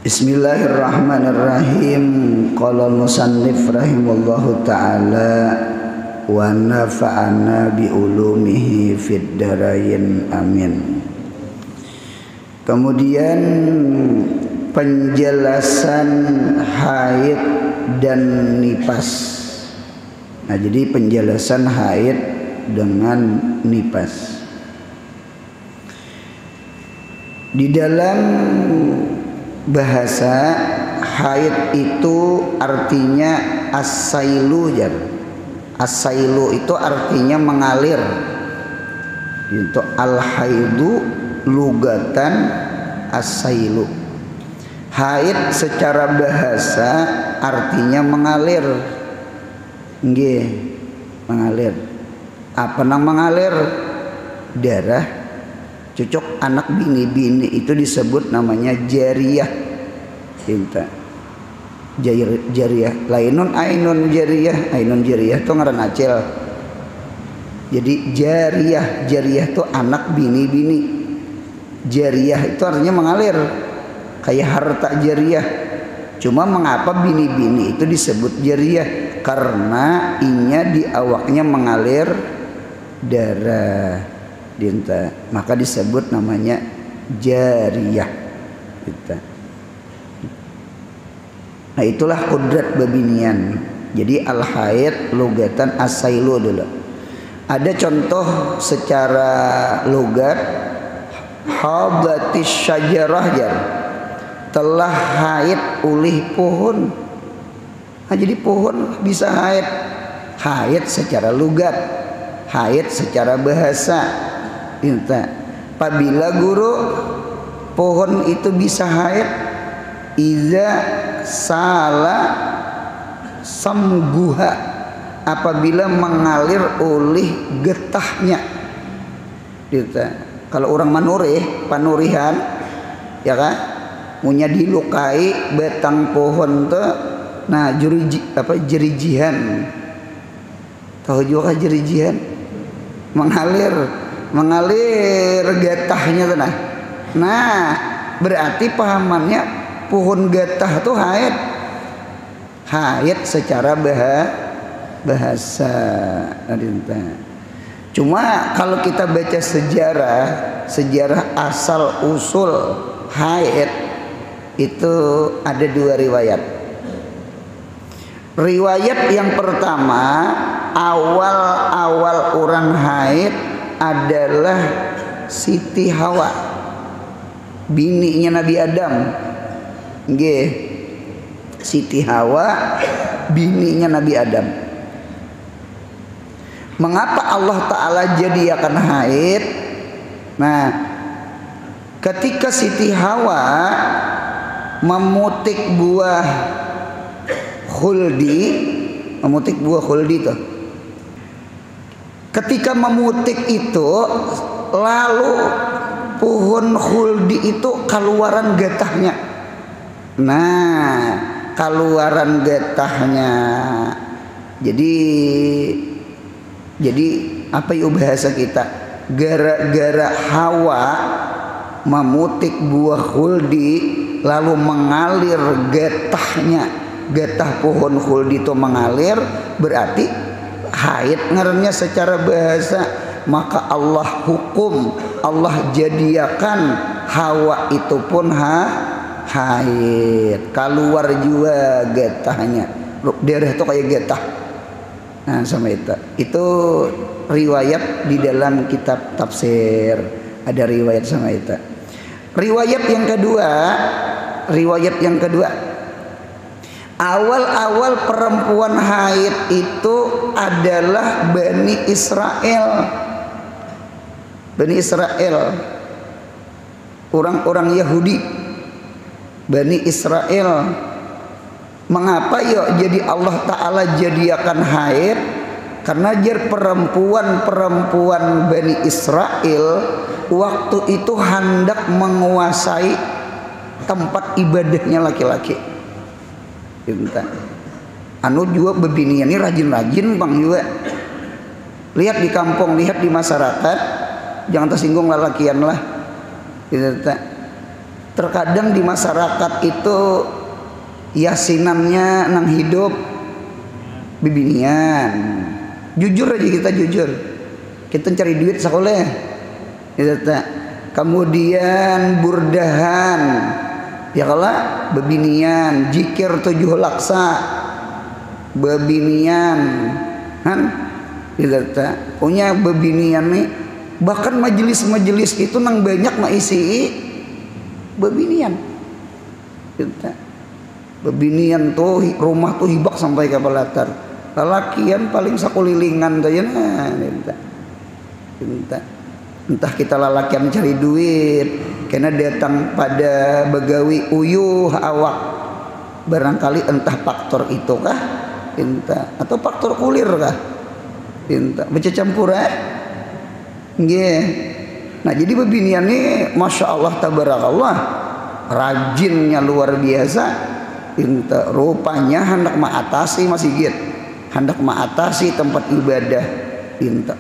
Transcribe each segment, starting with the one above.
Bismillahirrahmanirrahim. Qala musannif rahimallahu ta'ala wa nafa'ana bi ulumihi fid dharain amin. Kemudian penjelasan haid dan nifas. Nah, jadi penjelasan haid dengan nifas. Di dalam bahasa haid itu artinya as-sailu. As-sailu itu artinya mengalir. Itu al-haidu lugatan as-sailu. Haid secara bahasa artinya mengalir. Nggih, mengalir. Apa nang mengalir? Darah. Cocok anak bini-bini itu disebut namanya jariyah. Cinta jariyah. Lainun ainun jariyah. Ainun jariyah itu ngaran acil. Jadi jariyah itu anak bini-bini. Jariyah itu artinya mengalir, kayak harta jariyah. Cuma mengapa bini-bini itu disebut jariyah? Karena inya di awaknya mengalir darah. Dinta, maka disebut namanya jariyah. Dinta. Nah, itulah kudrat babinian. Jadi al-haid lugatan as-sailu dulu. Ada contoh secara lugat, hadatis syajarah jar, telah haid ulih pohon. Nah, jadi pohon bisa haid. Haid secara lugat, haid secara bahasa. Inta. Apabila guru pohon itu bisa haid iza sala samguha, apabila mengalir oleh getahnya. Inta. Kalau orang manurih panurihan ya kan, punya dilukai batang pohon tuh, nah jerijihan. Tahu juga jerijihan? Mengalir getahnya tuh. Nah, berarti pahamannya pohon getah tuh haid. Haid secara bahasa. Cuma kalau kita baca sejarah asal usul haid itu ada dua riwayat. Riwayat yang pertama, awal orang haid adalah Siti Hawa, bininya Nabi Adam. Nggih. Siti Hawa bininya Nabi Adam. Mengapa Allah Ta'ala jadikan haid? Nah, ketika Siti Hawa memetik buah khuldi tuh. Ketika memetik itu, lalu pohon khuldi itu keluaran getahnya. Nah, keluaran getahnya. Jadi apa ya bahasa kita? Gara-gara Hawa memetik buah khuldi, lalu mengalir getahnya. Getah pohon khuldi itu mengalir, berarti haid ngarannya secara bahasa. Maka Allah hukum, Allah jadiakan Hawa itu pun haid, keluar juga getahnya. Darah itu kayak getah. Nah, sama itu riwayat di dalam kitab tafsir, ada riwayat sama itu. Riwayat yang kedua, awal perempuan haid itu adalah Bani Israel. Orang-orang Yahudi, Bani Israel. Mengapa yuk jadi Allah Ta'ala jadiakan haid? Karena jar perempuan Bani Israel waktu itu hendak menguasai tempat ibadahnya laki-laki. Anu juga bebinian ini rajin-rajin bang juga. Lihat di kampung, lihat di masyarakat, jangan tersinggung lalakian lah. Terkadang di masyarakat itu yasinannya nang hidup bibinian. Jujur aja, kita jujur, kita cari duit sekolah gitu. Kemudian burdahan ya kalah bebinian, jikir 7 laksa bebinian kan gitu. Punya bebinian nih, bahkan majelis-majelis itu nang banyak isi bebinian gitu. Bebinian tuh rumah tuh hibak sampai ke pelatar, lalakian paling sakulilingan tuh ya nah gitu. Entah kita lalakian cari duit karena datang pada begawi uyuh awak, barangkali entah faktor itu kah entah atau faktor kulir kah entah baca campur nggih. Nah jadi bebinian ini masya Allah tabarakallah rajinnya luar biasa entah, rupanya hendak mengatasi masjid, hendak mengatasi tempat ibadah.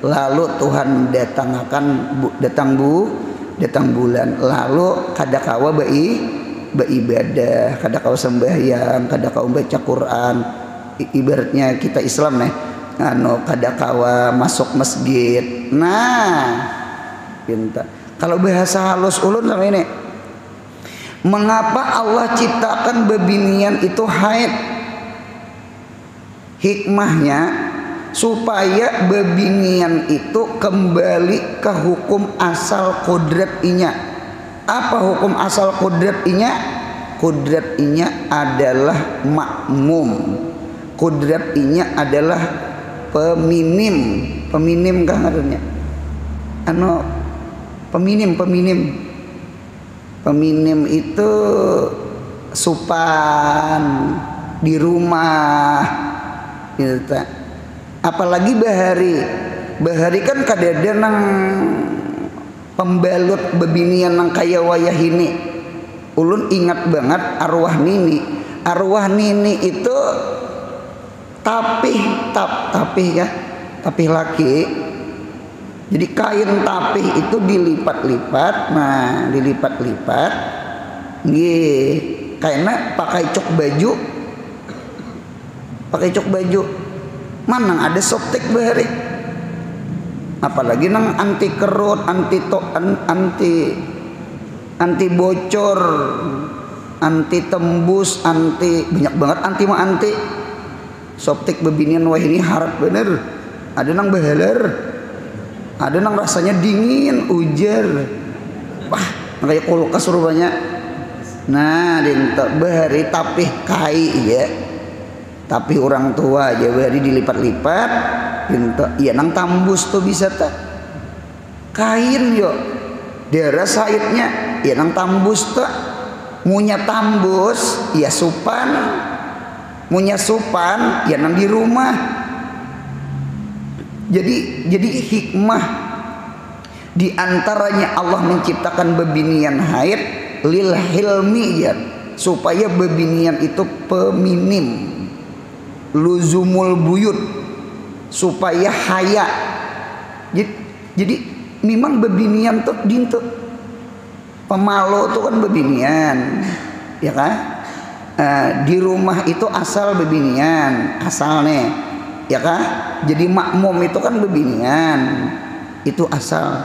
Lalu Tuhan datang bulan, lalu kadakawa beribadah, kadakawa sembahyang, kadakawa baca Quran. Ibaratnya kita Islam nih, kadakawa masuk masjid. Nah, kalau bahasa halus ulun sama ini, mengapa Allah ciptakan bebinian itu haid? Hikmahnya supaya bebinian itu kembali ke hukum asal kodrat inya. Apa hukum asal kodrat inya? Kodrat inya adalah makmum, kodrat inya adalah peminim. Peminim kah ngarannya? Peminim itu supan di rumah gitu. Apalagi bahari kan kadada nang pembalut bebinian nang kaya wayah ini. Ulun ingat banget arwah nini itu tapih ya, tapih laki. Jadi kain tapih itu dilipat-lipat, nah dilipat-lipat nggih, karena pakai cok baju mana ada soptek bahari, apalagi nang anti kerut, anti bocor, anti tembus, anti banyak banget anti soptek bebinian wah ini harap bener. Ada nang bahaler, ada nang rasanya dingin ujar, wah kayak kulkas rupanya. Nah dinta bahari tapih kai ya, tapi orang tua aja bari dilipat-lipat ya nang tambus tuh bisa tak kain yo daerah saitnya ya nang tambus tuh munya tambus ya supan, munya supan ya nang di rumah. Jadi hikmah diantaranya Allah menciptakan bebinian haid lil hilmi ya, supaya bebinian itu peminim, luzumul buyut, supaya haya. Jadi memang bebinian tuh dintu pemalu tuh kan bebinian ya kan, di rumah itu asal bebinian asalnya ya kan. Jadi makmum itu kan bebinian itu asal.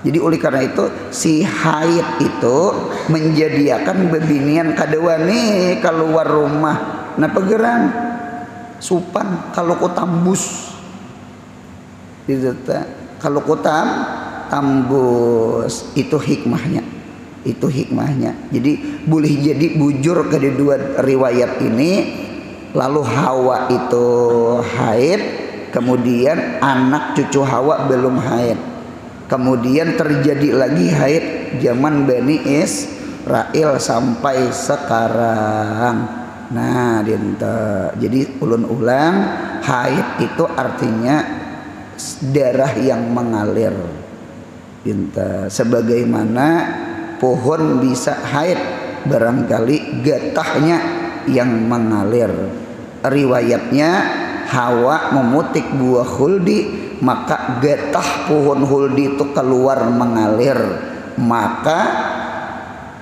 Jadi oleh karena itu si haid itu menjadikan bebinian kadewani keluar rumah nah pegeran supan kalau ku tambus gitu, kalau ku tambus itu hikmahnya, jadi boleh jadi bujur ke dua riwayat ini. Lalu Hawa itu haid, kemudian anak cucu Hawa belum haid, kemudian terjadi lagi haid zaman Bani Israel sampai sekarang. Nah dinta, jadi ulun ulang, haid itu artinya darah yang mengalir dinta. Sebagaimana pohon bisa haid barangkali getahnya yang mengalir. Riwayatnya Hawa memetik buah huldi, maka getah pohon huldi itu keluar mengalir, maka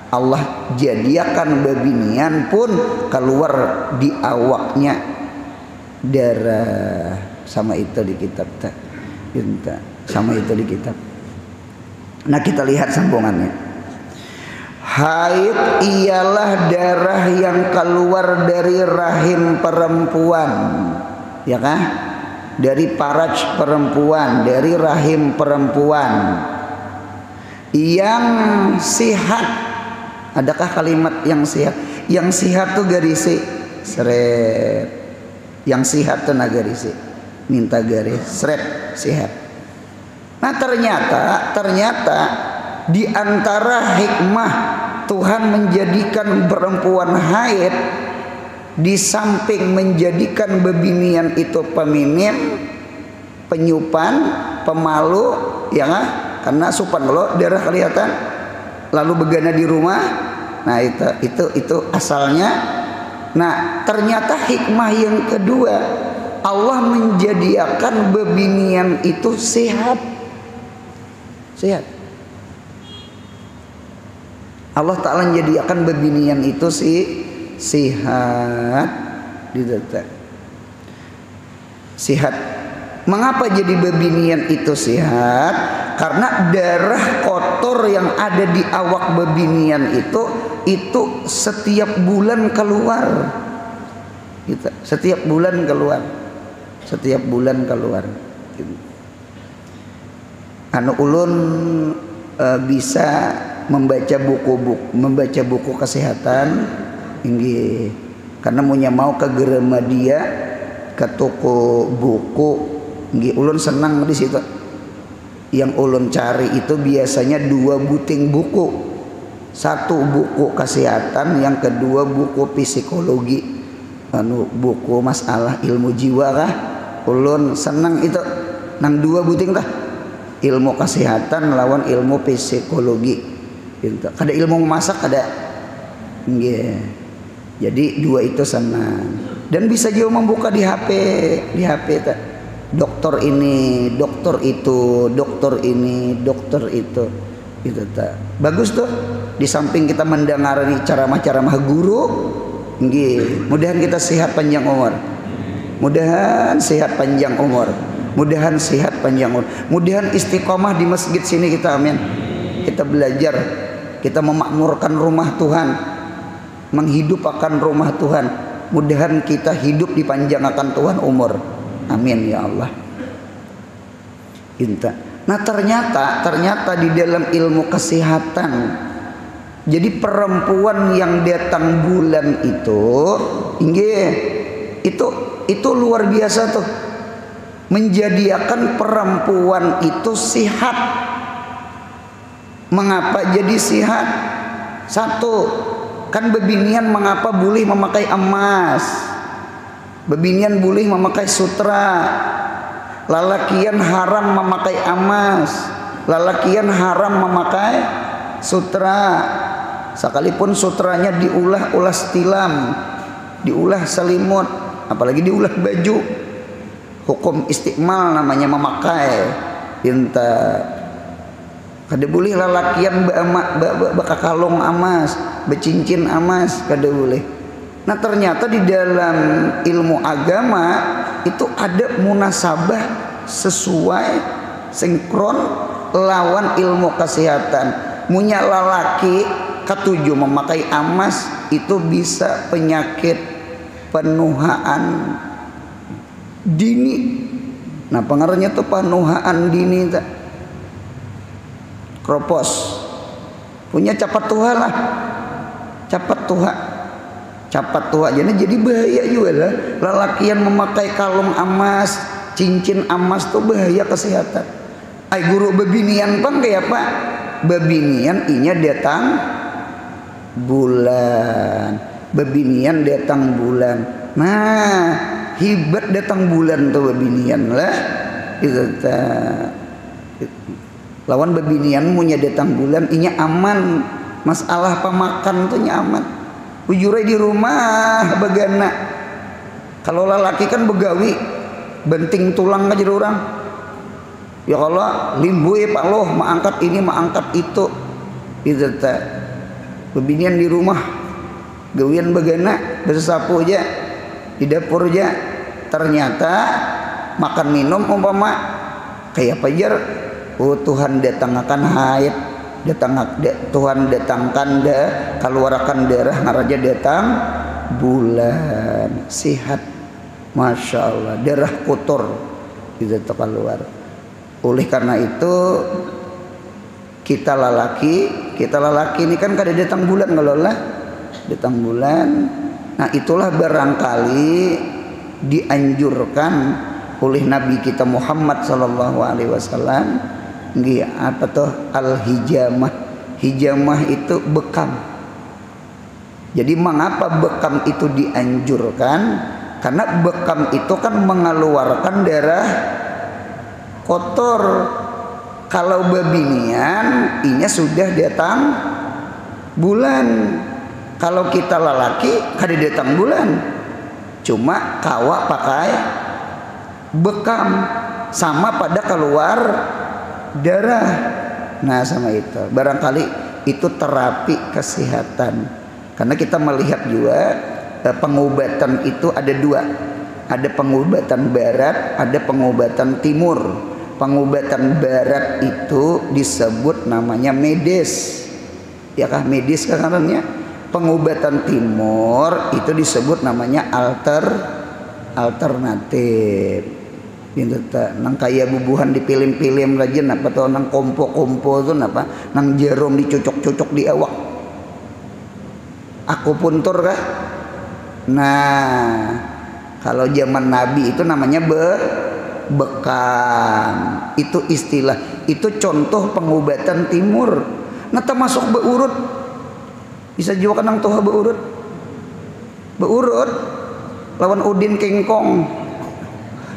Allah jadiakan babinian pun keluar di awaknya darah. Sama itu di kitab tak, sama itu di kitab. Nah kita lihat sambungannya. Haid ialah darah yang keluar dari rahim perempuan, ya kan? Dari faraj perempuan, dari rahim perempuan yang sihat. Adakah kalimat yang sihat? Yang sihat tuh garisi seret. Yang sihat tuh nagarisi, minta garis seret sihat. Nah ternyata di antara hikmah Tuhan menjadikan perempuan haid, di samping menjadikan bebinian itu peminim, penyupan, pemalu, ya kan? Karena supan lo darah kelihatan, lalu begana di rumah. Nah itu asalnya. Nah ternyata hikmah yang kedua, Allah menjadikan bebinian itu sehat. Allah Ta'ala menjadikan bebinian itu sehat. Sehat. Mengapa jadi bebinian itu sehat? Karena darah kotor yang ada di awak bebinian itu setiap bulan keluar. Setiap bulan keluar. Anu ulun bisa membaca buku kesehatan inggih, karena mau ke Gramedia, ke toko buku inggih, ulun senang di situ. Yang ulun cari itu biasanya 2 buting buku, 1 buku kesehatan, yang kedua buku psikologi, buku masalah ilmu jiwa kah. Ulun senang itu nang 2 buting tah, ilmu kesehatan lawan ilmu psikologi. Kada ilmu memasak kada. Yeah. Jadi 2 itu senang. Dan bisa juga membuka di HP tak. Dokter ini, dokter itu, dokter ini, dokter itu. Itu tak. Bagus tuh. Di samping kita mendengar ceramah-ceramah guru, nggih, mudahan kita sehat panjang umur. Mudahan sehat panjang umur. Mudahan sehat panjang umur. Mudahan istiqomah di masjid sini kita, amin. Kita belajar, kita memakmurkan rumah Tuhan, menghidupkan rumah Tuhan. Mudahan kita hidup dipanjangkan Tuhan umur. Amin ya Allah. Inta. Nah ternyata di dalam ilmu kesehatan, jadi perempuan yang datang bulan itu luar biasa tuh, menjadikan perempuan itu sehat. Mengapa jadi sehat? 1, kan bebinian mengapa boleh memakai emas? Bebinian boleh memakai sutra. Lalakian haram memakai emas, lalakian haram memakai sutra. Sekalipun sutranya diulah tilam, diulah selimut, apalagi diulah baju, hukum istiqmal namanya memakai. Inta kada boleh lalakian bakakalong emas, becincin emas, kada boleh. Nah ternyata di dalam ilmu agama itu ada munasabah sesuai sinkron lawan ilmu kesehatan. Munya lalaki ketujuh memakai emas itu bisa penyakit penuhaan dini. Nah pengaruhnya tuh penuhaan dini tak? Kropos punya capat tuha lah, capat tua jadi bahaya juga lah. Lalakian memakai kalung emas, cincin emas tuh bahaya kesehatan. Ay guru bebinian pang kayak apa? Bebinian inya datang bulan, bebinian datang bulan. Nah hibat datang bulan tuh bebinian lah. Itu lawan bebinian munya datang bulan inya aman, masalah pemakan tuh nya aman. Ujurai di rumah bagana. Kalau lelaki kan begawi, benting tulang aja orang. Ya kalau limbu ya Pak loh, mengangkat ini, mengangkat itu. Itu tak. Bebinian di rumah gawian bagana bersapu aja di dapur aja, ternyata makan minum umpama kayak pajar, oh Tuhan datangkan haid, Tuhan datangkan keluarkan darah ngaraja datang bulan sihat, masya Allah, darah kotor itu keluar. Oleh karena itu kita lalaki ini kan kada datang bulan, kalau lah datang bulan. Nah itulah barangkali dianjurkan oleh Nabi kita Muhammad sallallahu alaihi wasallam, apa tuh al-hijamah. Hijamah itu bekam. Jadi mengapa bekam itu dianjurkan? Karena bekam itu kan mengeluarkan darah kotor. Kalau babinian inya sudah datang bulan. Kalau kita lelaki kada datang bulan, cuma kawa pakai bekam, sama pada keluar darah. Nah sama itu barangkali itu terapi kesehatan. Karena kita melihat juga pengobatan itu ada dua, ada pengobatan barat, ada pengobatan timur. Pengobatan barat itu disebut namanya medis, ya kah, medis kan namanya. Pengobatan timur itu disebut namanya alternatif. Itu nang kaya bubuhan di film-film rajin apa tuh, nang kompo tuh apa, nang jarum dicocok-cocok di awak. Akupuntur kah? Nah, kalau zaman Nabi itu namanya bekam. Itu istilah, itu contoh pengobatan timur. Nah termasuk beurut. Bisa juga nang toha beurut lawan udin kingkong.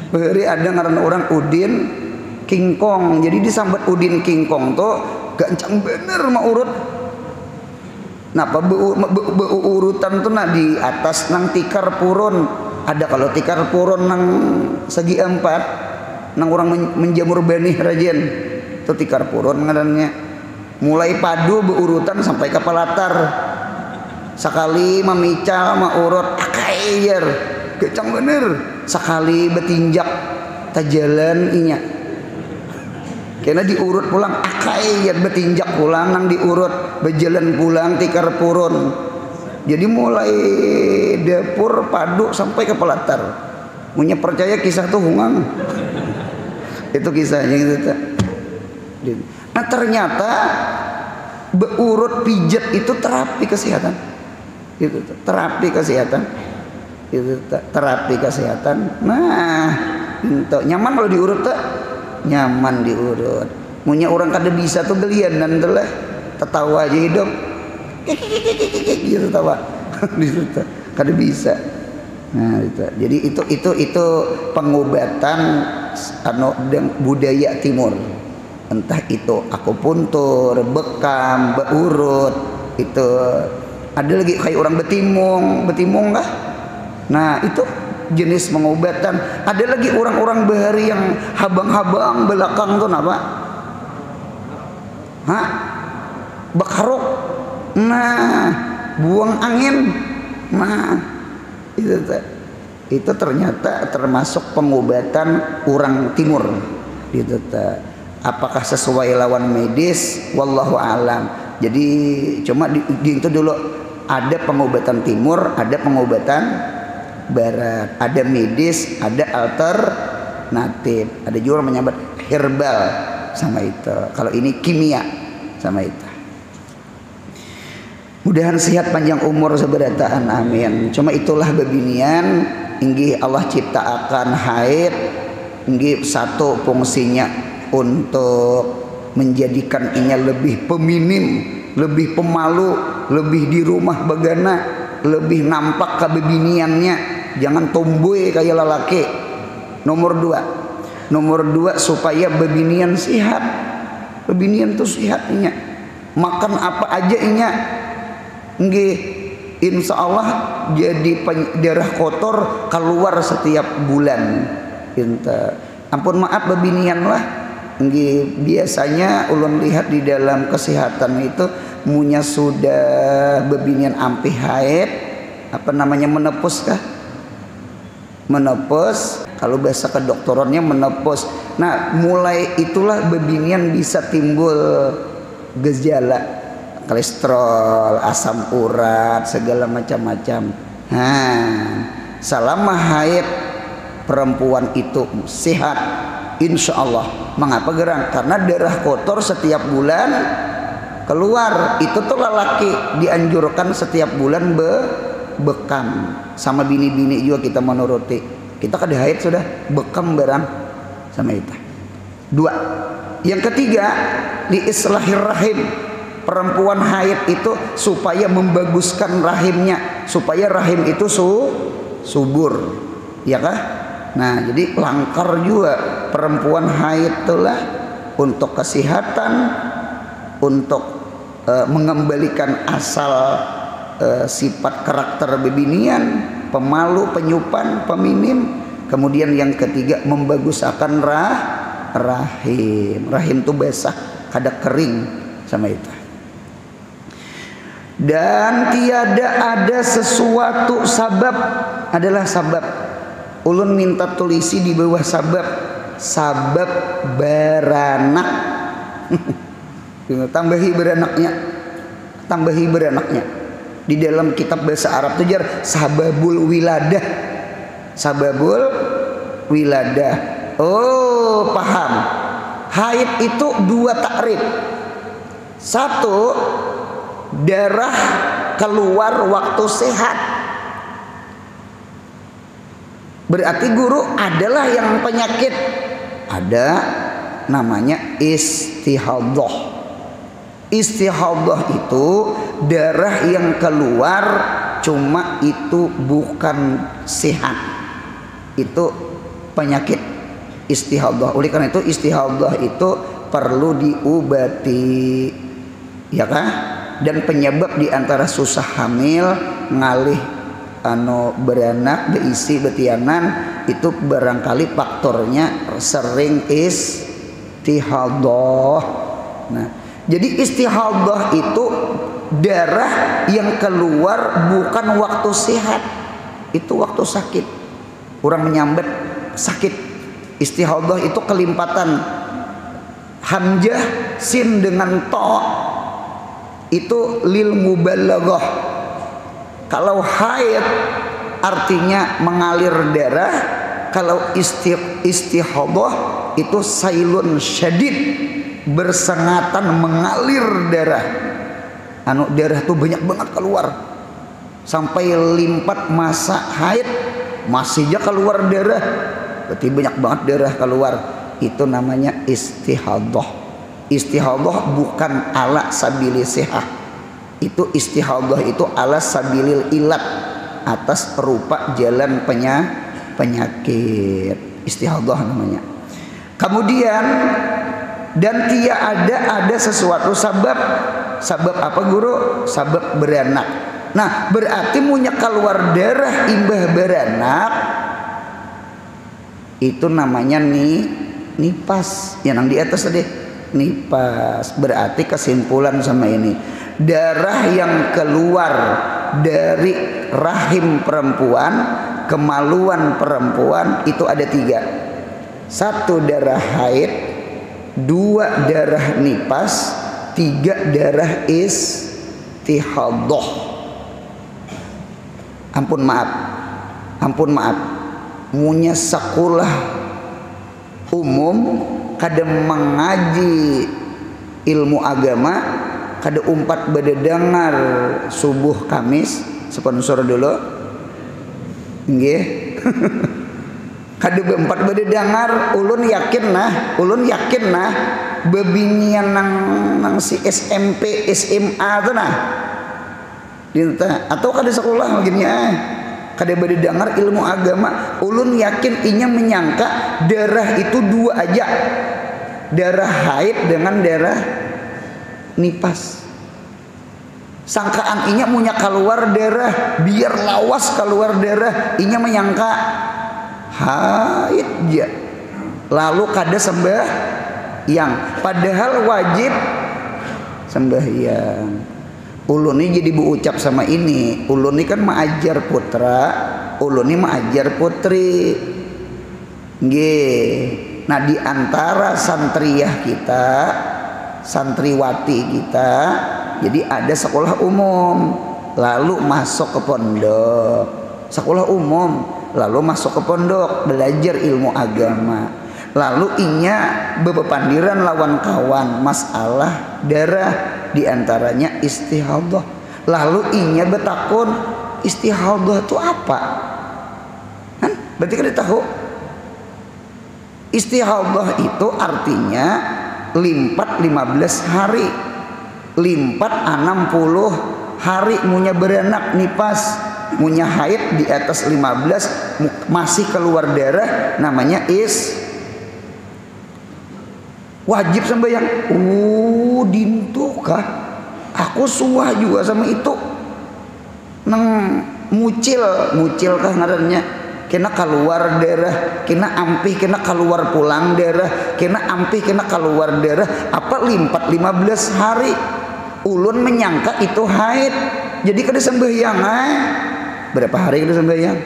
Beri ada ngaran orang udin kingkong. Jadi disambat udin kingkong tuh gancang bener mah urut. Napa beurutan tuh nah di atas nang tikar purun. Ada kalau tikar purun nang segi empat, nang orang menjamur benih rajin itu tikar purun ngarannya. Mulai padu beurutan sampai ke pelatar. Sekali memical maurut akair gecang bener. Sekali betinjak tajalan inya, karena diurut pulang akair, betinjak pulang nang diurut, berjalan pulang tikar purun. Jadi mulai dapur padu sampai ke pelatar. Punya percaya kisah tuh hungang. Itu kisahnya gitu. Nah ternyata beurut pijat itu terapi kesehatan. Itu terapi kesehatan. Itu terapi kesehatan. Nah, itu nyaman kalau diurut tuh, nyaman diurut. Punya orang kada bisa tuh gelian dan telah tertawa aja hidup. Gitu tawa. Gitu kada bisa. Nah, itu. Jadi itu pengobatan budaya timur. Entah itu akupuntur, bekam, beurut, itu ada lagi kayak orang betimung kah? Nah itu jenis pengobatan. Ada lagi orang-orang bahari yang habang-habang belakang tuh apa? Hah? Bakarok. Nah buang angin. Nah itu ternyata termasuk pengobatan orang timur. Gitu apakah sesuai lawan medis, wallahu alam. Jadi cuma di itu dulu ada pengobatan timur, ada pengobatan barat, ada medis, ada alternatif, ada juga menyebut herbal sama itu. Kalau ini kimia sama itu. Mudahan sehat panjang umur seberataan, amin. Cuma itulah babinian inggih Allah ciptakan haid, inggih satu fungsinya untuk menjadikan inya lebih peminim, lebih pemalu, lebih di rumah bagana, lebih nampak kebebiniannya, jangan tomboy kayak lelaki. Nomor dua supaya bebinian sehat. Bebinian tuh sehat inya, makan apa aja inya nggih insya Allah jadi darah kotor keluar setiap bulan. Ampun maaf bebinian lah Nggih, biasanya ulun lihat di dalam kesehatan itu munya sudah bebinian ampih haid, apa namanya, menepus kah? Menepus, kalau bahasa kedokterannya menepus. Nah, mulai itulah bebinian bisa timbul gejala kolesterol, asam urat, segala macam-macam. Selama haid perempuan itu sehat, insya Allah. Mengapa gerang? Karena darah kotor setiap bulan keluar. Itu tuh lelaki dianjurkan setiap bulan bekam. Sama bini-bini juga kita menuruti. Kita kada haid sudah bekam barang sama itu. 2. Yang ketiga, li islahir rahim. Perempuan haid itu supaya membaguskan rahimnya, supaya rahim itu subur, ya kah? Nah, jadi langkar juga perempuan haid itulah untuk kesehatan, untuk mengembalikan asal sifat karakter bebinian, pemalu, penyupan, peminim. Kemudian yang ketiga, membaguskan rahim. Rahim itu basah, kada kering sama itu. Dan tiada ada sesuatu sabab, adalah sabab. Ulun minta tulisi di bawah sabab beranak. tambahi beranaknya di dalam kitab bahasa Arab itu jar sababul wiladah. Oh, paham. Haid itu 2 takrif. 1, darah keluar waktu sehat. Berarti guru adalah yang penyakit, ada namanya istihadhah. Istihadhah itu darah yang keluar, cuma itu bukan sehat, itu penyakit istihadhah. Oleh karena itu istihadhah itu perlu diobati, ya kan? Dan penyebab diantara susah hamil, ngalih beranak, beisi, betianan, itu barangkali faktornya sering istihadhah. Nah, jadi istihadhah itu darah yang keluar bukan waktu sehat, itu waktu sakit. Orang menyambat sakit. Istihadhah itu kelimpatan hamzah sin dengan ta, itu lil mubalaghah. Kalau haid artinya mengalir darah, kalau istihadhah itu sailun syadid, bersengatan mengalir darah. Darah tuh banyak banget keluar sampai limpat masa haid masih aja keluar darah, berarti banyak banget darah keluar. Itu namanya istihadhah. Istihadhah bukan ala sabili sihah. Itu istihadhah itu ala sabilil ilat, atas rupa jalan penyakit. Istihadhah namanya. Kemudian dan ada sesuatu sabab. Sabab apa guru? Sabab beranak. Nah, berarti munya keluar darah imbah beranak itu namanya nipas. Yang di atas tadi nipas. Berarti kesimpulan sama ini, darah yang keluar dari rahim perempuan, kemaluan perempuan itu ada 3. 1 darah haid, 2 darah nipas, 3 darah istihadhah. Ampun maaf, munya sekolah umum kada mengaji ilmu agama, kada umpat bededengar subuh Kamis, sponsor dulu nggih. Kada umpat bededengar, ulun yakin nah bebinian nang si SMP SMA tuh nah dinta, atau kada sekolah begini kada bededengar ilmu agama. Ulun yakin inya menyangka darah itu 2 aja, darah haid dengan darah nipas. Sangkaan inya punya keluar darah, biar lawas keluar darah, inya menyangka haid ya. Lalu kada yang padahal wajib sembahyang. Ulun ini jadi berucap sama ini, ulun ini kan mengajar putra, ulun ini mengajar putri. Nggih. Nah di antara santriyah kita, santriwati kita, jadi ada sekolah umum, lalu masuk ke pondok. Sekolah umum, lalu masuk ke pondok, belajar ilmu agama. Lalu inya bebepandiran lawan kawan masalah darah, diantaranya istihadah. Lalu inya betakun istihadah itu apa? Kan? Berarti kan tahu istihadah itu artinya limpat 15 hari, limpat 60 hari munya beranak nipas, munya haid di atas 15 masih keluar darah, namanya wajib sembahyang. Dintu kah? Aku suah juga sama itu. Neng mucil kah ngarannya? Kena keluar darah, kena ampih, kena keluar pulang darah, kena ampih, kena keluar darah. Apa limpat 15 hari? Ulun menyangka itu haid. Jadi kada sembahyang. Berapa hari kada sembahyang?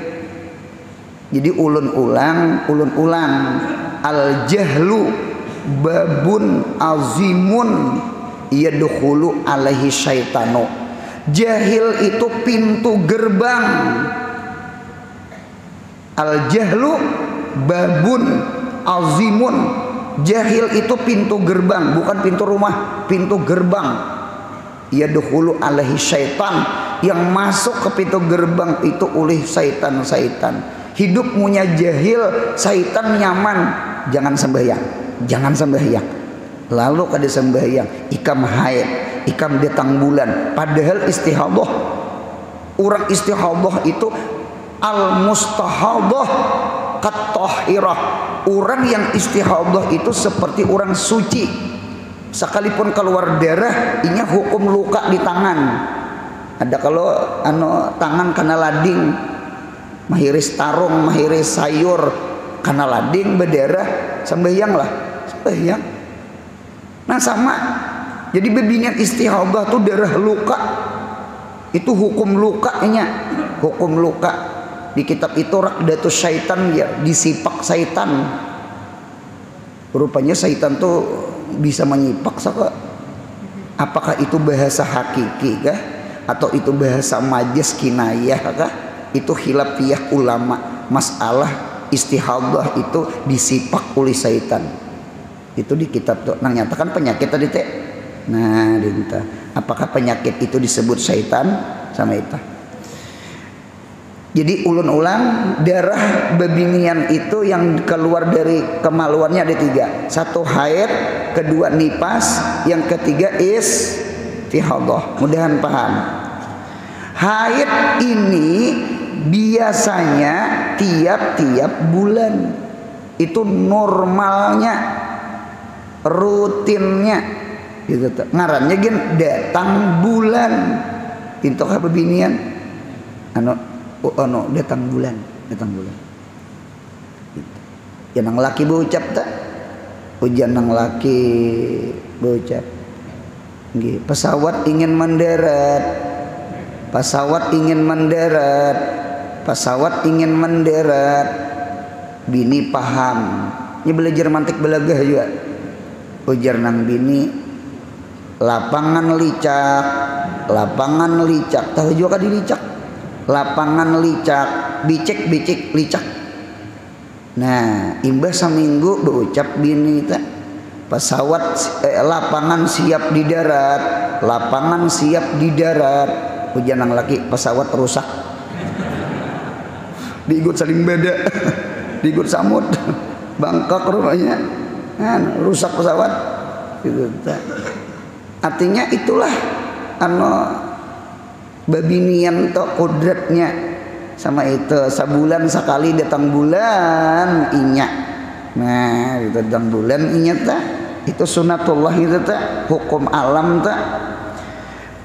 Jadi ulun ulang. Al jahlu babun azimun yadkhulu alaihi syaitanu. Jahil itu pintu gerbang. Al jahlu babun azimun. Jahil itu pintu gerbang, bukan pintu rumah, pintu gerbang. Yadkhulu alaihi syaitan, yang masuk ke pintu gerbang itu oleh syaitan. Hidup punya jahil, syaitan nyaman. Jangan sembahyang. Lalu kada sembahyang, ikam haid, ikam datang bulan. Padahal istihadah, orang istihadah itu al mustahadah katahirah. Orang yang istihadah itu seperti orang suci. Sekalipun keluar darah, inya hukum luka di tangan. Ada kalau tangan kena lading, mahiris tarung, mahiris sayur, kena lading berdarah, sembahyang. Nah sama, jadi bebinian istihadah tuh darah luka, itu hukum lukanya, hukum luka. Di kitab itu Raqdatus Syaitan, ya disipak syaitan. Rupanya syaitan tuh bisa menyipak saka. Apakah itu bahasa hakiki kah? Atau itu bahasa majaz kinayah kah? Itu khilafiyah ulama. Masalah istihadah itu disipak oleh syaitan. Itu di kitab tuh nang nyatakan penyakit tadi teh. Nah, dinta. Apakah penyakit itu disebut syaitan sama itu? Jadi ulun-ulang, darah bebinian itu yang keluar dari kemaluannya ada 3. 1 haid, 2 nipas, yang ketiga istihadah. Mudahan paham. Haid ini biasanya tiap-tiap bulan. Itu normalnya, rutinnya gitu. Ngarannya gin datang bulan. Intokah bebinian datang bulan. Ya nang laki berucap tak? Ujian nang laki berucap. Nggih, pesawat ingin mendarat. Bini paham. Ini belajar mantik belagah juga. Ujar nang bini, lapangan licak. Tahu juga kan licak? Lapangan licak, bicek licak. Nah, imbah seminggu berucap bini tak, lapangan siap di darat. Hujan nang laki, pesawat rusak. Diikut saling beda, diikut samud, bangkok rumahnya, rusak pesawat. Gitu. Artinya itulah babinian to kodratnya sama itu. Sebulan sekali datang bulan inya. Nah itu datang bulan inya ta, itu sunatullah itu ta, hukum alam ta.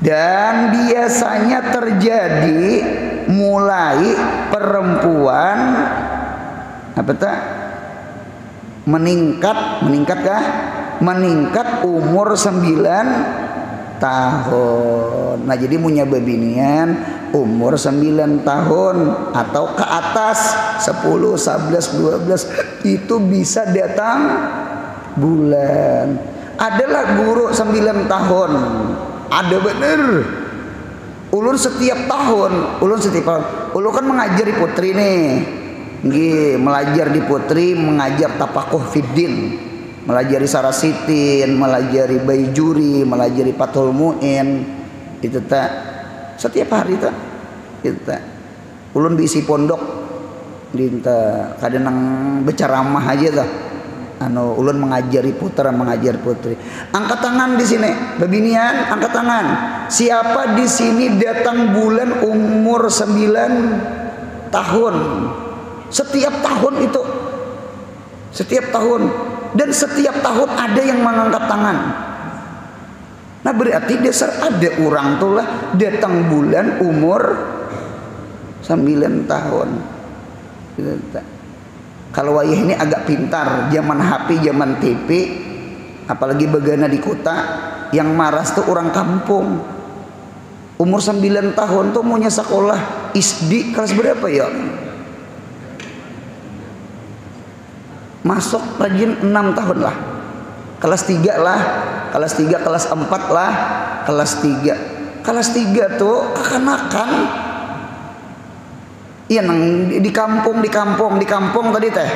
Dan biasanya terjadi mulai perempuan meningkat kah meningkat umur 9 tahun. Nah jadi punya babinian umur 9 tahun atau ke atas 10, 11, 12 itu bisa datang bulan. Adalah guru 9 tahun, ada bener. Ulun setiap tahun, ulun kan mengajari putri nih. Nggih, melajar di putri, mengajar tapakuh fiddin, melajari sarasitin, melajari baijuri, melajari patul muin. Itu tak setiap hari tak. Itu tak. Ulun bisi pondok dinta kadang berceramah aja tak. Ulun mengajari putra, mengajar putri. Angkat tangan di sini, babinian, angkat tangan. Siapa di sini datang bulan umur 9 tahun? Setiap tahun itu, setiap tahun, dan setiap tahun ada yang mengangkat tangan. Nah berarti dasar ada orang tuh lah datang bulan umur 9 tahun. Kalau wayah ini agak pintar, zaman HP, zaman TV, apalagi begana di kota, yang maras tuh orang kampung. Umur 9 tahun tuh maunya sekolah SD kelas berapa ya? Masuk rajin 6 tahun lah. Kelas 3 lah, kelas 3, kelas 4 lah, kelas 3. Kelas 3 tuh kekanakan. Iya nang di kampung tadi teh.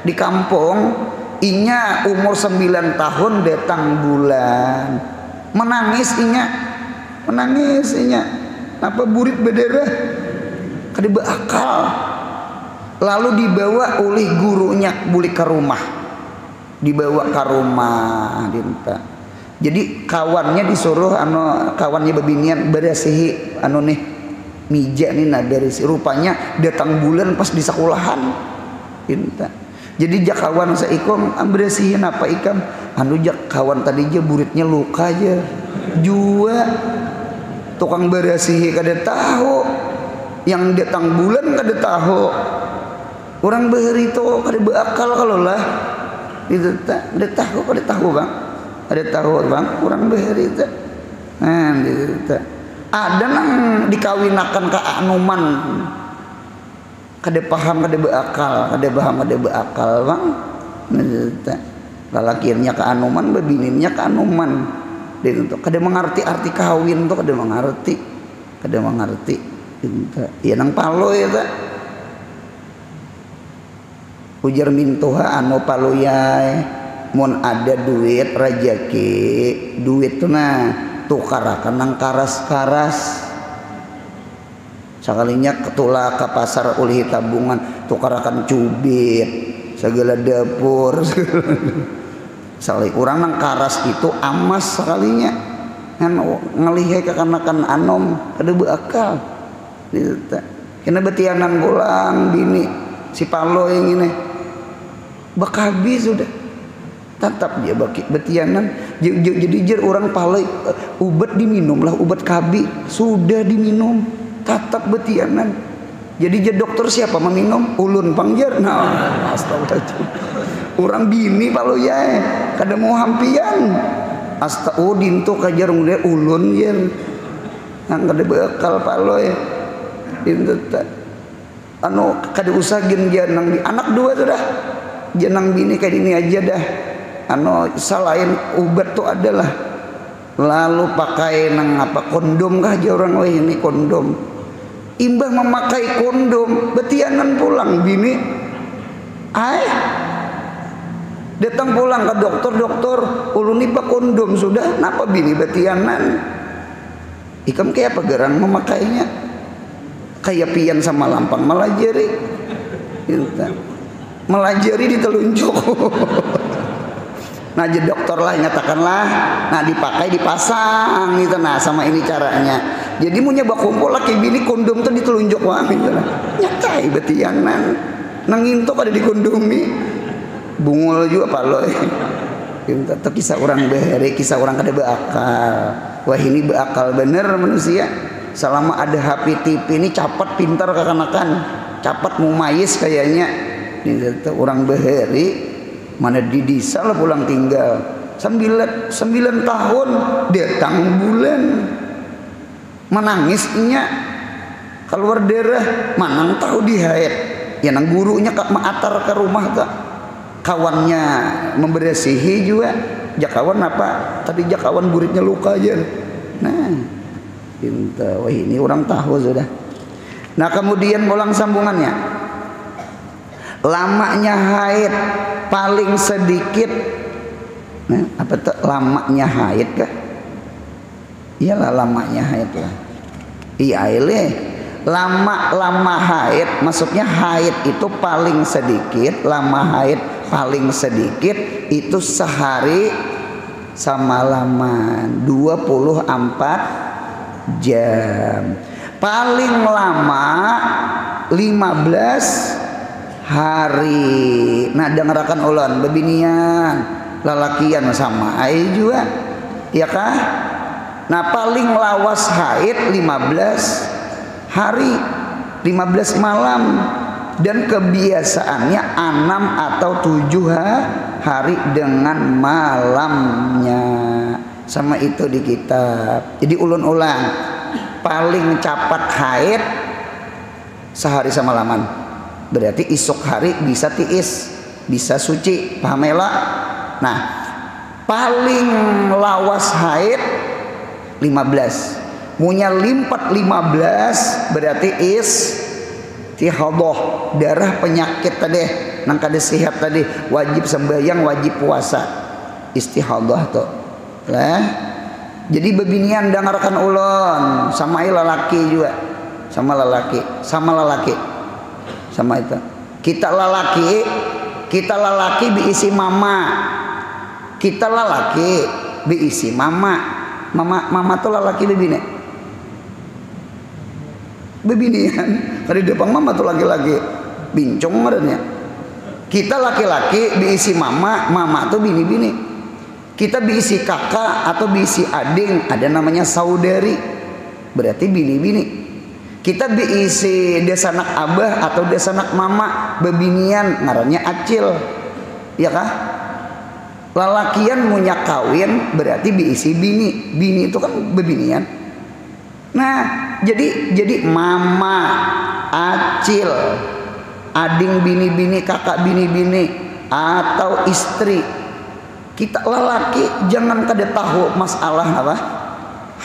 Di kampung inya umur 9 tahun datang bulan. Menangis inya. Apa burit berdarah? Kada beakal. Lalu dibawa oleh gurunya balik ke rumah. Dibawa ke rumah dinta. Jadi kawannya disuruh kawannya babinian berasihi nih mija nih beres. Rupanya datang bulan pas di sekolahan. Jadi jak kawan saikom berasihin apa ikam jak kawan tadi aja buritnya luka aja. Jua tukang berasihi kada tahu. Yang datang bulan kada tahu. Orang bahari itu kada beakal kalau lah. Itu tak ada tahu bang. Ada tahu bang orang bahari itu. Nah itu tak. Ada nang dikawinakan ke anuman kada paham kada beakal bang. Lalakiannya ke anuman, babininnya ke anuman. Itu kada mengerti arti kawin tuh kada mengerti. Ya nang palo ya tak. Ujar mintuha paluyai mun ada duit rajaki duit tuh nah tukarakan nang karas-karas sakalinya ketula ke pasar ulih tabungan tukarakan cubit segala dapur sekali orang nang karas itu amas sekalinya kan ngelihe kekanakan anom kada beakal kena betianan pulang bini si palo yang ini bakabi sudah tetap dia betianan jadi jer orang palai ubat diminum lah ubat kabi sudah diminum tetap betianan jadi jer dokter siapa meminum ulun pangjer nah astagfirullah orang bini palo ya kada mau hampian astagfirullah tuh kajar ngeliat ulun jer nang kada bekal palo ya itu kada usah gen janang anak dua tuh dah janang bini kayak ini aja dah selain ubat tuh adalah lalu pakai nang apa kondom kah aja orang weh ini kondom imbah memakai kondom betianan pulang bini datang pulang ke dokter ulun iba kondom sudah napa bini betianan ikam kayak apa gerang memakainya kayak pian sama lampang melajari ditelunjuk. Nah jadi dokter lah nyatakanlah nah dipakai dipasang gitu nah sama ini caranya jadi mau nyoba kumpul laki bini kondom tuh ditelunjuk wah gitu nah nyatai betianan nangintok ada di kondomi bungul juga palo itu kisah orang bahari kisah orang kada beakal wah ini beakal bener manusia selama ada HP TV ini capat pintar kekanakan capat mumayis kayaknya itu orang bahari mana di desa lah pulang tinggal 9 tahun datang bulan menangisnya keluar darah, manang tahu di haid ya nang gurunya kak maatar ke rumah tak kawannya membersihi juga jakawan apa tadi jakawan buritnya luka aja. Nah wah ini orang tahu sudah. Nah kemudian ulang sambungannya, lamanya haid paling sedikit. Nah, apa tuh lamanya haid kah? Iyalah lamanya haid lah. Iya ile lama haid maksudnya haid itu paling sedikit, lama haid paling sedikit itu sehari sama laman 24 jam. Paling lama 15 hari. Nah dengarkan ulun bebinian lalakian sama ai juga ya kah. Nah paling lawas haid 15 hari 15 malam dan kebiasaannya 6 atau 7 hari dengan malamnya sama itu di kitab. Jadi ulun ulang paling cepat haid sehari sama laman berarti isuk hari bisa tiis bisa suci pahamela. Nah paling lawas haid 15 munya limpat 15 berarti istihadah darah penyakit tadi nang kada sehat tadi wajib sembahyang wajib puasa istihadah tuh lah. Jadi bebinian dengarkan ulun sama lelaki juga sama lelaki sama itu kita lelaki diisi mama kita lelaki diisi mama tuh lelaki bebinian kali depan mama tuh laki-laki bincong merenya. Kita laki-laki diisi mama tuh bini kita diisi kakak atau diisi ading ada namanya saudari berarti bini kita diisi desanak abah atau desanak mama bebinian ngarannya acil ya kah. Lalakian munya kawin berarti diisi bini itu kan bebinian. Nah jadi mama acil ading bini kakak bini atau istri. Kita lelaki jangan kada tahu masalah apa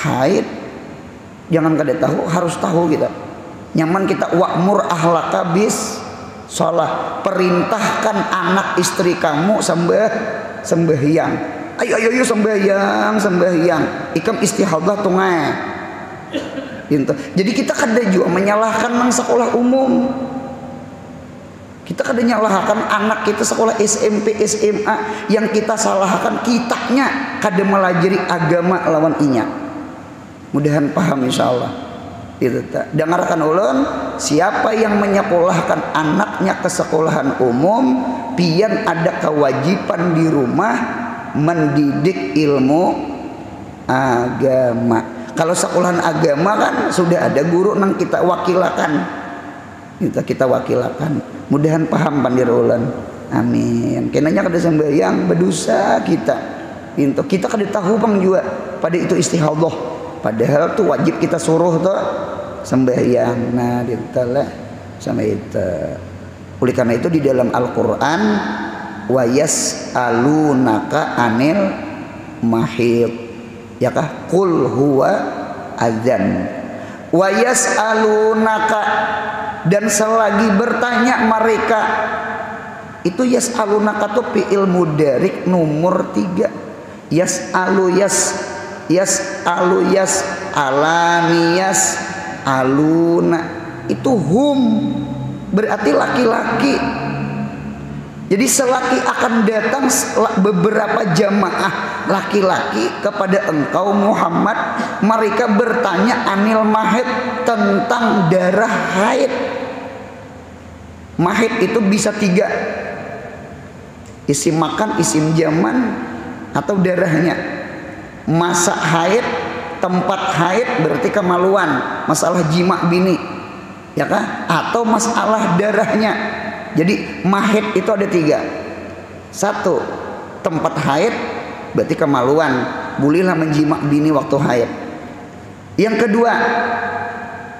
haid, jangan kada tahu, harus tahu kita. Nyaman kita wa'mur ahlaka bis shalah, perintahkan anak istri kamu sembahyang. Ayo sembahyang. Ikam istihadah tungai. Jadi kita kada juga menyalahkan nang sekolah umum. Kita kadang nyalahkan anak kita sekolah SMP, SMA yang kita salahkan kitanya kada melajari agama lawan inya. Mudahan paham insyaallah. Itu dengarkan ulun siapa yang menyekolahkan anaknya ke sekolahan umum pian ada kewajiban di rumah mendidik ilmu agama. Kalau sekolahan agama kan sudah ada guru nang kita wakilakan. Kita wakilakan. Mudahan paham pandir ulan. Amin. Kenanya kada sembahyang berdosa kita. Kita kada tahu pang juga pada itu istihadah. Padahal tuh wajib kita suruh tuh sembahyang. Nah, ditalah sama itu. Oleh karena itu di dalam Al-Qur'an wa yas'alunaka anil mahid. Ya kah? Qul huwa adzan. Wa yas'alunaka dan selagi bertanya mereka itu yas'alunaka tuh fi'il mudharik nomor 3 yas'alu aluna itu hum berarti laki-laki. Jadi selaki akan datang beberapa jamaah laki-laki kepada engkau Muhammad, mereka bertanya anil mahid tentang darah haid. Mahid itu bisa 3, isim makan, isim jaman, atau darahnya. Masa haid, tempat haid berarti kemaluan, masalah jima bini, ya kah? Atau masalah darahnya. Jadi mahid itu ada 3. 1 tempat haid, berarti kemaluan, bolehlah menjima bini waktu haid. Yang kedua,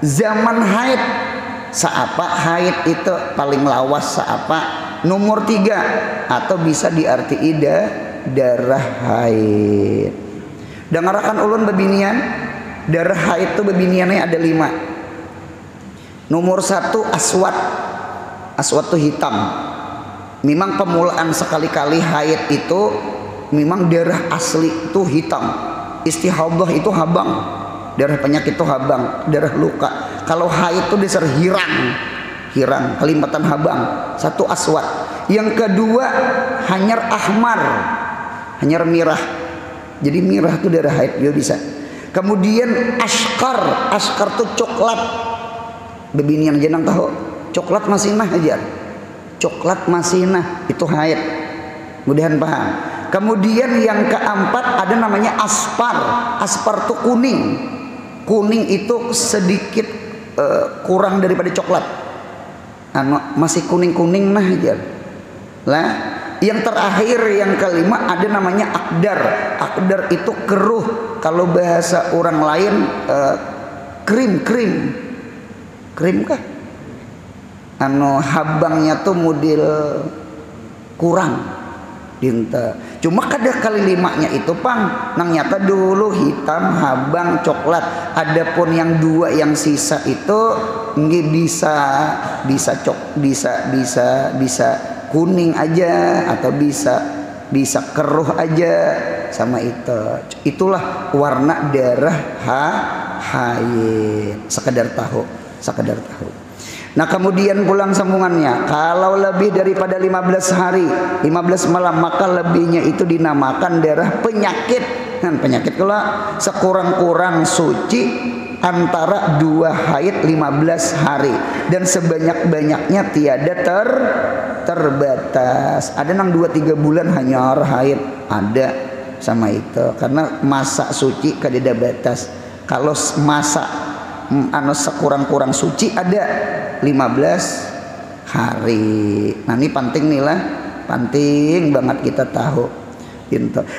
zaman haid, saapa haid itu paling lawas saapa. Nomor 3, atau bisa diarti darah haid. Dengarakan ulun bebinian, darah haid itu bebiniannya ada 5. Nomor 1 aswad. Aswad itu hitam. Memang pemulaan sekali-kali haid itu memang darah asli itu hitam. Istihadah itu habang. Darah penyakit itu habang, darah luka. Kalau haid itu dasar hirang, kalimpatan habang. 1 aswad. Yang kedua hanyar ahmar, hanyar mirah. Jadi mirah itu darah haid juga bisa. Kemudian askar itu coklat. Bebinian jenang tahu, coklat masinah aja. Coklat masinah itu haid. Mudahan paham. Kemudian yang keempat ada namanya aspar. Aspar itu kuning. Kuning itu sedikit kurang daripada coklat. Masih kuning-kuning nah aja. Lah, yang terakhir yang kelima ada namanya akdar. Akdar itu keruh. Kalau bahasa orang lain krim kah? Habangnya tuh model kurang dinta. Cuma kada kali 5-nya itu pang nang nyata dulu hitam, habang, coklat. Adapun yang 2 yang sisa itu nggak bisa kuning aja atau bisa keruh aja sama itu. Itulah warna darah haid. Sekedar tahu. Nah kemudian pulang sambungannya, kalau lebih daripada 15 hari 15 malam maka lebihnya itu dinamakan darah penyakit. Kan penyakit kalau sekurang-kurang suci antara 2 haid 15 hari dan sebanyak-banyaknya tiada terbatas. Ada nang 2-3 bulan hanya haid, ada sama itu karena masa suci kada batas. Kalau masa sekurang-kurang suci ada 15 hari. Nah ini penting nih lah, penting banget kita tahu.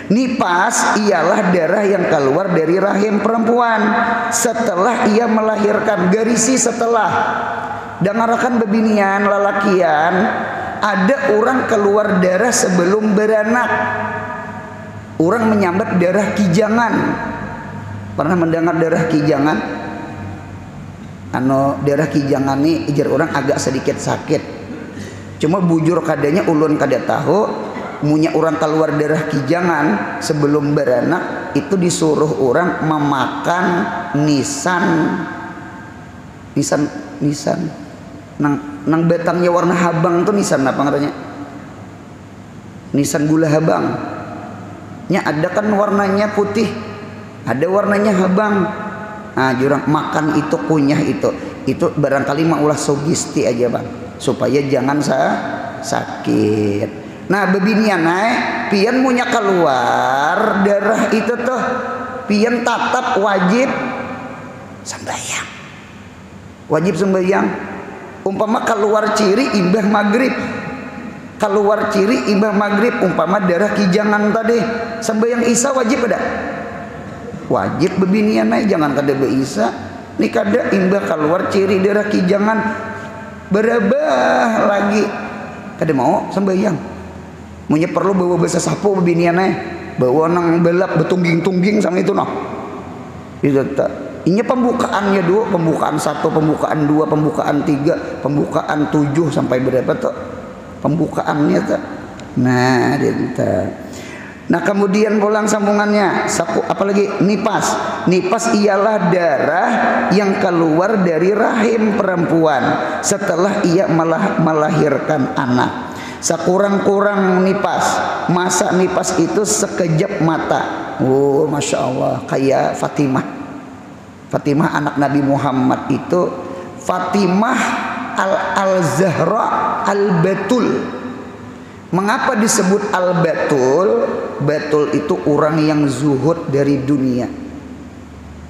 Nipas ialah darah yang keluar dari rahim perempuan setelah ia melahirkan. Garisi setelah. Dengarakan bebinian lalakian, ada orang keluar darah sebelum beranak. Orang menyambat darah kijangan. Pernah mendengar darah kijangan? Darah kijangan nih ijar orang agak sedikit sakit. Cuma bujur kadanya ulun kada tahu. Munya orang keluar darah kijangan sebelum beranak itu disuruh orang memakan nisan nang batangnya warna habang tuh nisan apa ngaranya? Nisan gula habang. Nya ada kan warnanya putih, ada warnanya habang. Nah, jurang makan itu kunyah itu barangkali mah ulah sugesti aja bang, supaya jangan sakit. Nah bebinian pian munya keluar darah itu tuh pian tatap wajib sembahyang. Umpama keluar ciri imbah maghrib, umpama darah kijangan tadi sembahyang isya wajib ada. Wajib bebinian jangan kada beisa. Ni kada imbah keluar ciri darah kijangan berabah lagi kada mau sembahyang. Munya perlu bawa basa sapu bebinian bawa nang belap betungging-tungging sama itu noh. Itu tak. Ini pembukaannya dua, pembukaan 1, pembukaan 2, pembukaan 3, pembukaan 7 sampai berapa tuh pembukaannya tuh. Nah, dinta. Nah kemudian pulang sambungannya apalagi nipas. Nipas ialah darah yang keluar dari rahim perempuan setelah ia melahirkan anak. Sekurang-kurang nipas, masa nipas itu sekejap mata. Oh masya Allah, kayak Fatimah anak Nabi Muhammad itu. Fatimah al-Zahra al-Batul. Mengapa disebut al-Batul? Batul itu orang yang zuhud dari dunia.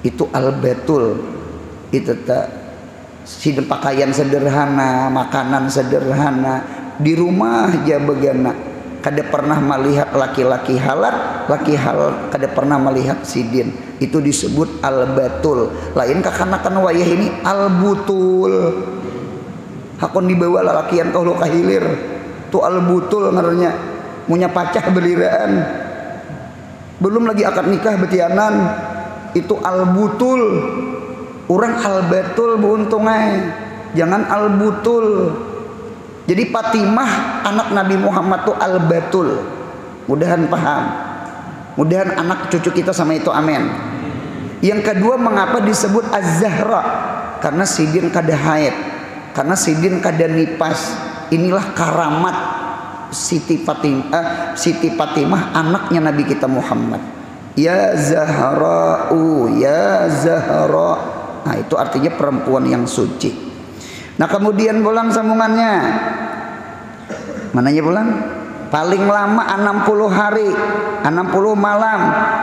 Itu al-Batul. Itu tak pakaian sederhana, makanan sederhana, di rumah aja begana. kada pernah melihat laki-laki halal, laki halal kada pernah melihat sidin. Itu disebut al-batul. Lain kakanakan wayah ini al-butul. Hakon dibawa lalakian kau kahilir. Tu al-butul ngarannya. Munya pacah beliraan. Belum lagi akad nikah betianan. Itu al-butul. Orang al-batul beuntungai. Jangan al-butul. Jadi Fatimah anak Nabi Muhammad tuh al-batul. Mudahan paham. Mudahan anak cucu kita sama itu, amin. Yang kedua, mengapa disebut az-zahra? Karena sidin kada haid, karena sidin kada nipas. Inilah karamat Siti Fatimah anaknya Nabi kita Muhammad. Ya Zahra'u, ya Zahra. Nah, itu artinya perempuan yang suci. Nah, kemudian pulang sambungannya. Mananya pulang? Paling lama 60 hari, 60 malam.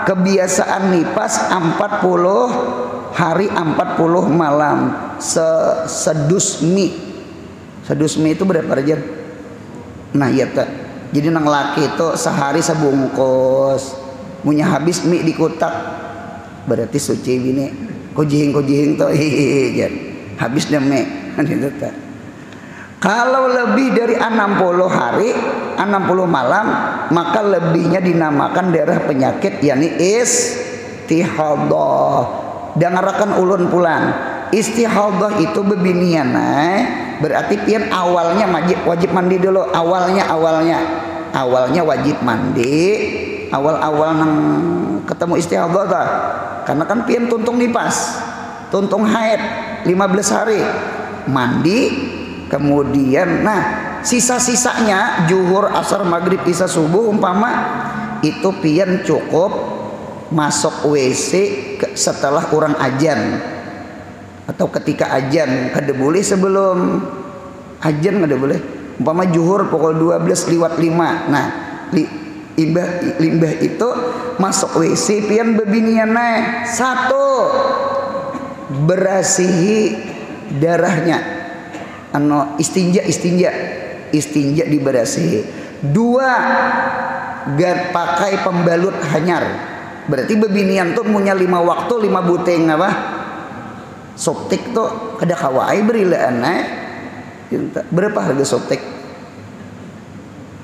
Kebiasaan nipas 40 hari 40 malam. Sedusmi. Sedusmi itu berapa aja? Nah, iya tak. Jadi nang laki itu sehari sebungkus. Punya habis mie di kotak. Berarti suci bini. Kojihing tuh habis demi. Kalau lebih dari 60 hari 60 malam, maka lebihnya dinamakan darah penyakit, yakni istihadah. Dengarakan ulun pulang. Istihadah itu bebinian, berarti pian awalnya wajib mandi dulu. Awalnya wajib mandi. Awal nang ketemu istihadah tak? Karena kan pian tuntung nipas, tuntung haid 15 hari. Mandi, kemudian sisa-sisanya zuhur, asar, maghrib, isya, subuh umpama itu pian cukup masuk WC setelah orang ajan atau ketika ajan. Kada boleh sebelum ajan, kada boleh. Umpama zuhur pukul 12:05. Nah, limbah itu masuk WC pian bebinian. Satu, berasihi darahnya, istinja diberasihi. Dua, pakai pembalut hanyar. Berarti bebinian tuh punya 5 waktu 5 buteng apa? Soptik tuh kada kawai berilaan. Berapa harga soptik?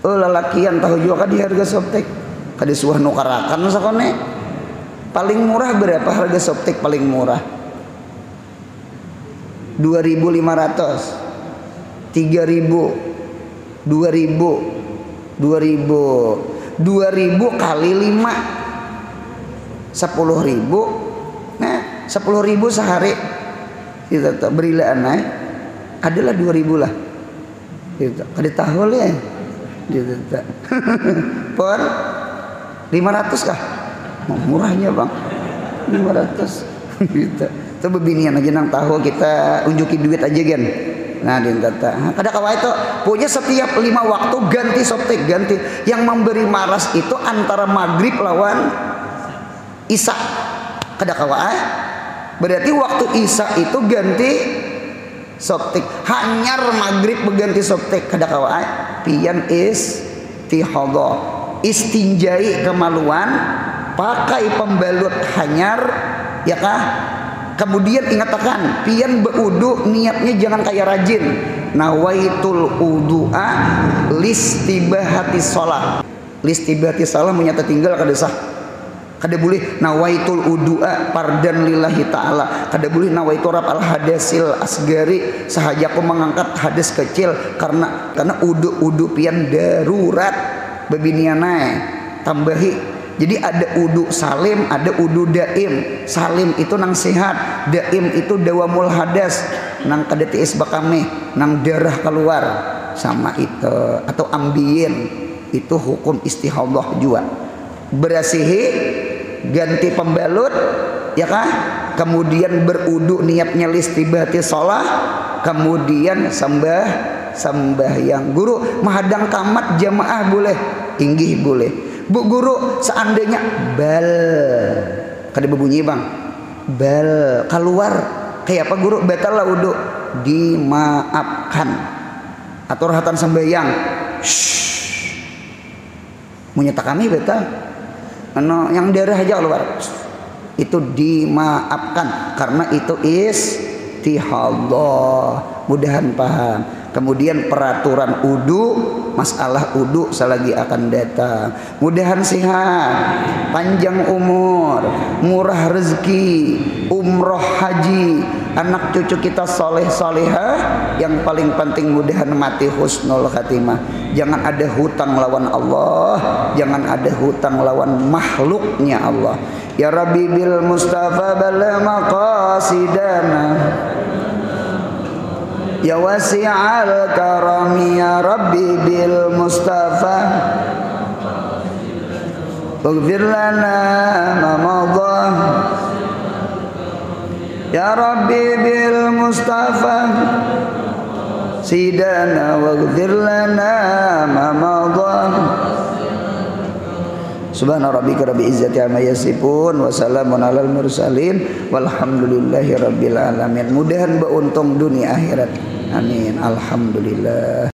Oh, lalakian tahu juga di harga soptik. Kada suah nukarakan sakone. Paling murah berapa harga soptik paling murah? 2.500, 3.000, 2.000 kali 5, 10.000. Nah, 10.000 sehari. Kita berilaan adalah 2.000 lah. Kita kada tahu ya. Kita pon 500 kah? Murahnya bang, 500. Kita itu bebinian aja nang tahu kita unjuki duit aja gen. Nah, dia kata kada kawai itu punya setiap 5 waktu ganti soptik, ganti. Yang memberi maras itu antara maghrib lawan isya. Kada kawai. Berarti waktu isya itu ganti soptik. Hanyar maghrib berganti soptik. Kada kawai. Pian istihadah. Istinjai kemaluan, pakai pembalut hanyar, ya kah? Kemudian ingatkan, pian berudu niatnya jangan kayak rajin. Nawaitul udu'a listibahati sholat. Listibahati sholat menyata tinggal kada sah. Kada boleh nawaitul udu'a pardan lillahi ta'ala. Kada boleh nawaitu rab al hadasil asgari, sahaja aku mengangkat hadas kecil karena udu pian darurat bebinianai. Tambahi. Jadi ada udu salim, ada udu daim. Salim itu nang sehat, daim itu dawamul hadas, nang kada tiis bakame, nang darah keluar sama itu. Atau ambien itu hukum istihadah juga. Berasihi, ganti pembalut, ya kah? Kemudian berudu niatnya listibati sholat, kemudian sembahyang. Guru mahadang tamat jamaah boleh, inggih boleh. Bu guru seandainya bal kada berbunyi bang, bal keluar kayak apa guru? Batal lah wudu, dimaafkan. Atau rahatan sembahyang, Munyata kami beta yang darah aja keluar itu dimaafkan karena itu istihadah. Mudahan paham. Kemudian peraturan udu, masalah udu selagi akan datang. Mudahan sehat, panjang umur, murah rezeki, umroh haji, anak cucu kita soleh solehah. Yang paling penting mudahan mati husnul khatimah. Jangan ada hutang lawan Allah, jangan ada hutang lawan makhluknya Allah. Ya Rabbi bil Mustafa bala maqasidana, ya wasi'al karami ya Rabbi bil Mustafa waghfir lana ma madha ya Rabbi bil Mustafa sidana waghfir lana ma madha. Subhana rabbika rabbil izzati amma yasifun wa salamun alal mursalin walhamdulillahi rabbil alamin. Mudahan beruntung dunia akhirat. Amin. Alhamdulillah.